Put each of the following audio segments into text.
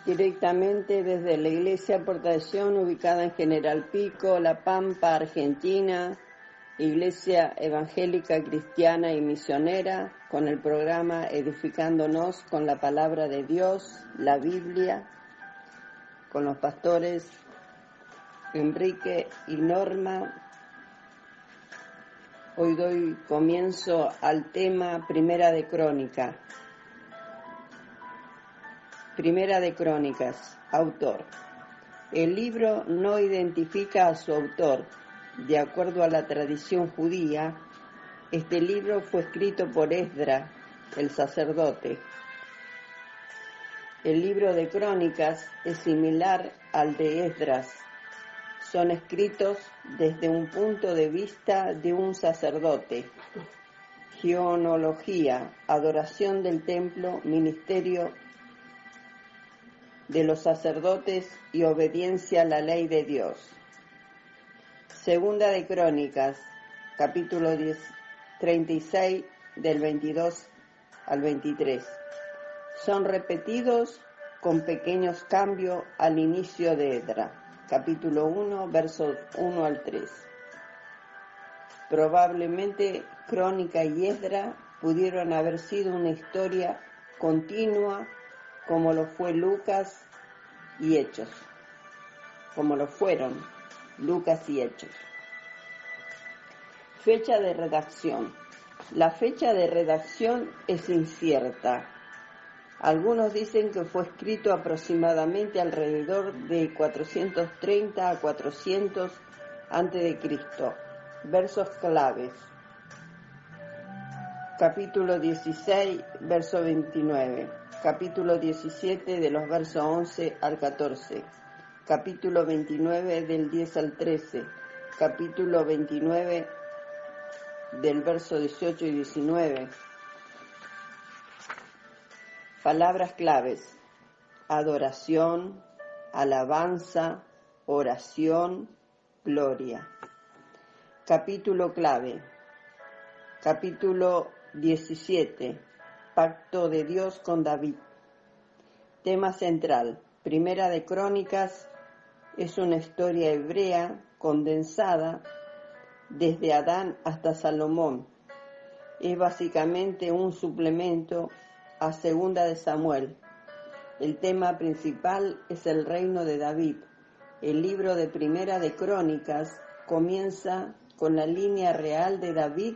directamente desde la Iglesia Portación, ubicada en General Pico, La Pampa, Argentina, Iglesia Evangélica Cristiana y Misionera, con el programa Edificándonos con la Palabra de Dios, la Biblia, con los pastores Enrique y Norma. Hoy doy comienzo al tema Primera de Crónicas. Primera de Crónicas, autor. El libro no identifica a su autor. De acuerdo a la tradición judía, este libro fue escrito por Esdras, el sacerdote. El libro de Crónicas es similar al de Esdras. Son escritos desde un punto de vista de un sacerdote. Genealogía, adoración del templo, ministerio de los sacerdotes y obediencia a la ley de Dios. Segunda de Crónicas, capítulo 36, del 22 al 23. Son repetidos con pequeños cambios al inicio de Esdras, capítulo 1, versos 1 al 3. Probablemente Crónica y Esdras pudieron haber sido una historia continua como lo fue Lucas y Hechos, como lo fueron Lucas y Hechos. Fecha de redacción. La fecha de redacción es incierta. Algunos dicen que fue escrito aproximadamente alrededor de 430 a 400 a.C. Versos claves. Capítulo 16, verso 29. Capítulo 17, de los versos 11 al 14. Capítulo 29, del 10 al 13. Capítulo 29, del verso 18 y 19. Palabras claves: adoración, alabanza, oración, gloria. Capítulo clave. Capítulo 17. Pacto de Dios con David. Tema central. Primera de Crónicas es una historia hebrea condensada desde Adán hasta Salomón. Es básicamente un suplemento a Segunda de Samuel. El tema principal es el reino de David. El libro de Primera de Crónicas comienza con la línea real de David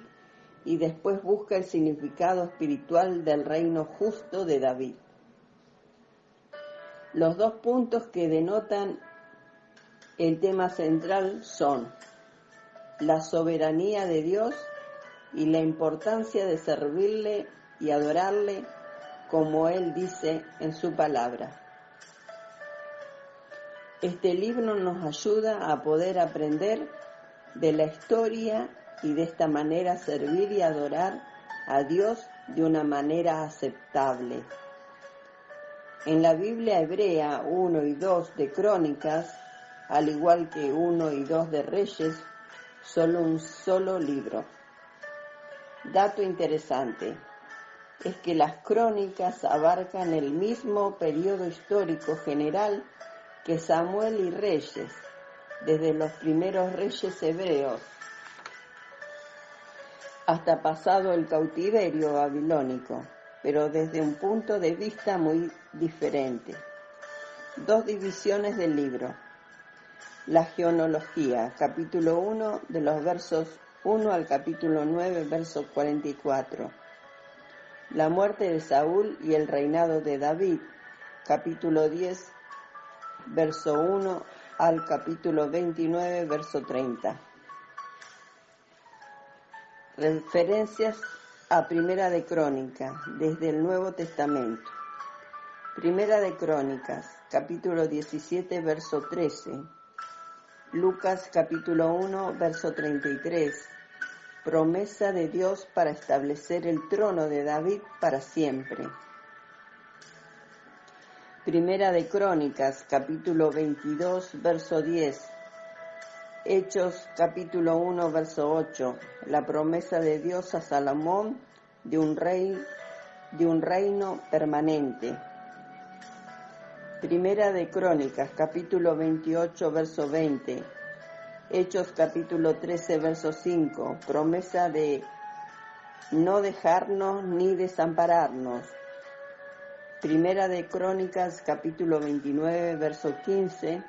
y después busca el significado espiritual del reino justo de David. Los dos puntos que denotan el tema central son la soberanía de Dios y la importancia de servirle y adorarle como Él dice en su palabra. Este libro nos ayuda a poder aprender de la historia y de esta manera servir y adorar a Dios de una manera aceptable. En la Biblia hebrea 1 y 2 de Crónicas, al igual que 1 y 2 de Reyes, solo un solo libro. Dato interesante es que las crónicas abarcan el mismo periodo histórico general que Samuel y Reyes, desde los primeros reyes hebreos hasta pasado el cautiverio babilónico, pero desde un punto de vista muy diferente. Dos divisiones del libro. La genealogía, capítulo 1, de los versos 1 al capítulo 9, verso 44. La muerte de Saúl y el reinado de David, capítulo 10, verso 1 al capítulo 29, verso 30. Referencias a Primera de Crónicas, desde el Nuevo Testamento. Primera de Crónicas, capítulo 17, verso 13. Lucas, capítulo 1, verso 33. Promesa de Dios para establecer el trono de David para siempre. Primera de Crónicas, capítulo 22, verso 10. Hechos, capítulo 1, verso 8. La promesa de Dios a Salomón de un reino permanente. Primera de Crónicas, capítulo 28, verso 20. Hechos, capítulo 13, verso 5. Promesa de no dejarnos ni desampararnos. Primera de Crónicas, capítulo 29, verso 15.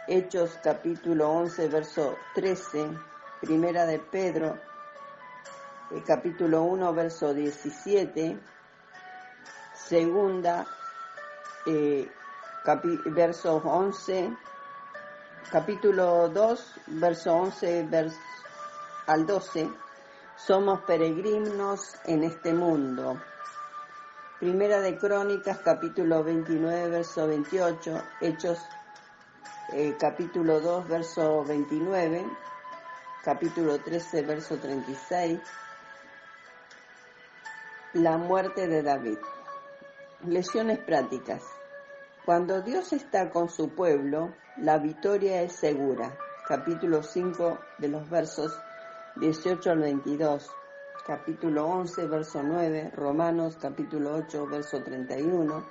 Hechos, capítulo 11, verso 13. Primera de Pedro, capítulo 1, verso 17. Segunda, verso 11. Capítulo 2, verso 11 al 12. Somos peregrinos en este mundo. Primera de Crónicas, capítulo 29, verso 28. Hechos, capítulo 2, verso 29. Capítulo 13, verso 36. La muerte de David. Lecciones prácticas. Cuando Dios está con su pueblo, la victoria es segura. Capítulo 5 de los versos 18 al 22. Capítulo 11, verso 9. Romanos, capítulo 8, verso 31.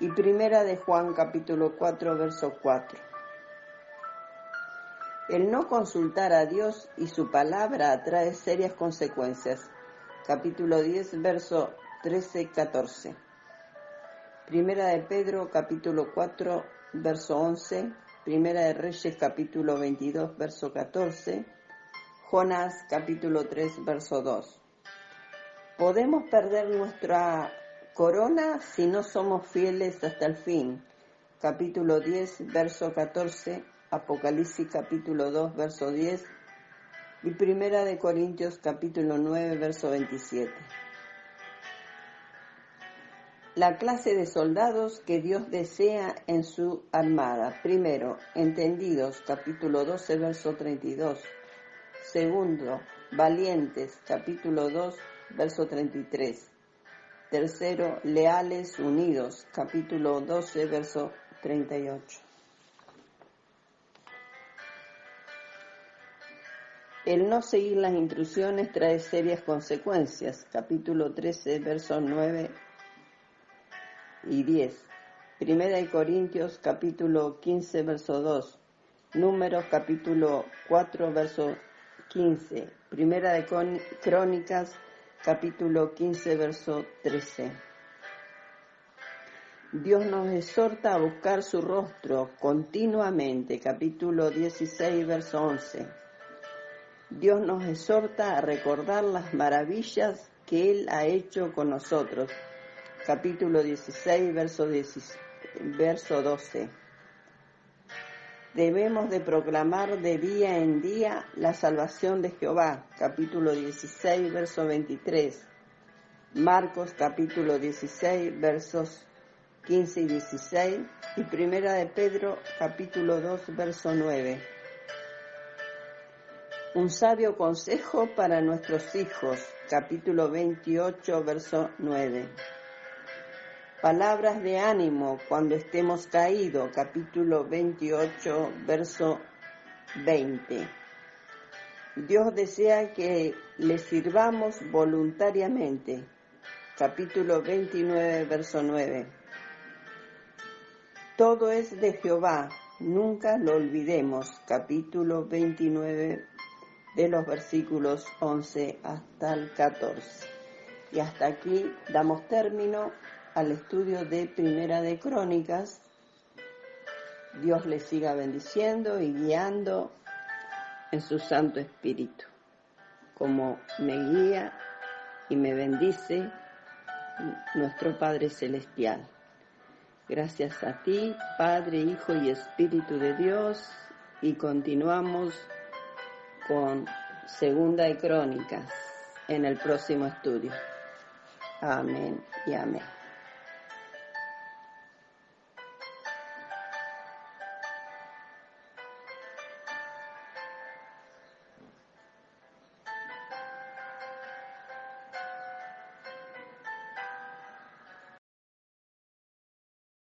Y Primera de Juan, capítulo 4, verso 4. El no consultar a Dios y su palabra atrae serias consecuencias. Capítulo 10, verso 13-14. Primera de Pedro, capítulo 4, verso 11. Primera de Reyes, capítulo 22, verso 14. Jonás, capítulo 3, verso 2. Podemos perder nuestra corona si no somos fieles hasta el fin. Capítulo 10, verso 14. Apocalipsis, capítulo 2, verso 10. Y Primera de Corintios, capítulo 9, verso 27. La clase de soldados que Dios desea en su armada. Primero, entendidos, capítulo 12, verso 32. Segundo, valientes, capítulo 2, verso 33. Tercero, leales, unidos, capítulo 12, verso 38. El no seguir las instrucciones trae serias consecuencias, capítulo 13, versos 9 y 10. Primera de Corintios, capítulo 15, verso 2. Números, capítulo 4, verso 15. Primera de Crónicas, capítulo 15, verso 13. Dios nos exhorta a buscar su rostro continuamente, capítulo 16, verso 11. Dios nos exhorta a recordar las maravillas que Él ha hecho con nosotros, capítulo 16, verso 12. Debemos de proclamar de día en día la salvación de Jehová, capítulo 16, verso 23. Marcos, capítulo 16, versos 15 y 16. Y Primera de Pedro, capítulo 2, verso 9. Un sabio consejo para nuestros hijos, capítulo 28, verso 9. Palabras de ánimo cuando estemos caídos, capítulo 28, verso 20. Dios desea que le sirvamos voluntariamente, capítulo 29, verso 9. Todo es de Jehová, nunca lo olvidemos, capítulo 29, de los versículos 11 hasta el 14. Y hasta aquí damos término al estudio de Primera de Crónicas. Dios les siga bendiciendo y guiando en su Santo Espíritu, como me guía y me bendice nuestro Padre Celestial. Gracias a ti, Padre, Hijo y Espíritu de Dios, y continuamos con Segunda de Crónicas en el próximo estudio. Amén y amén.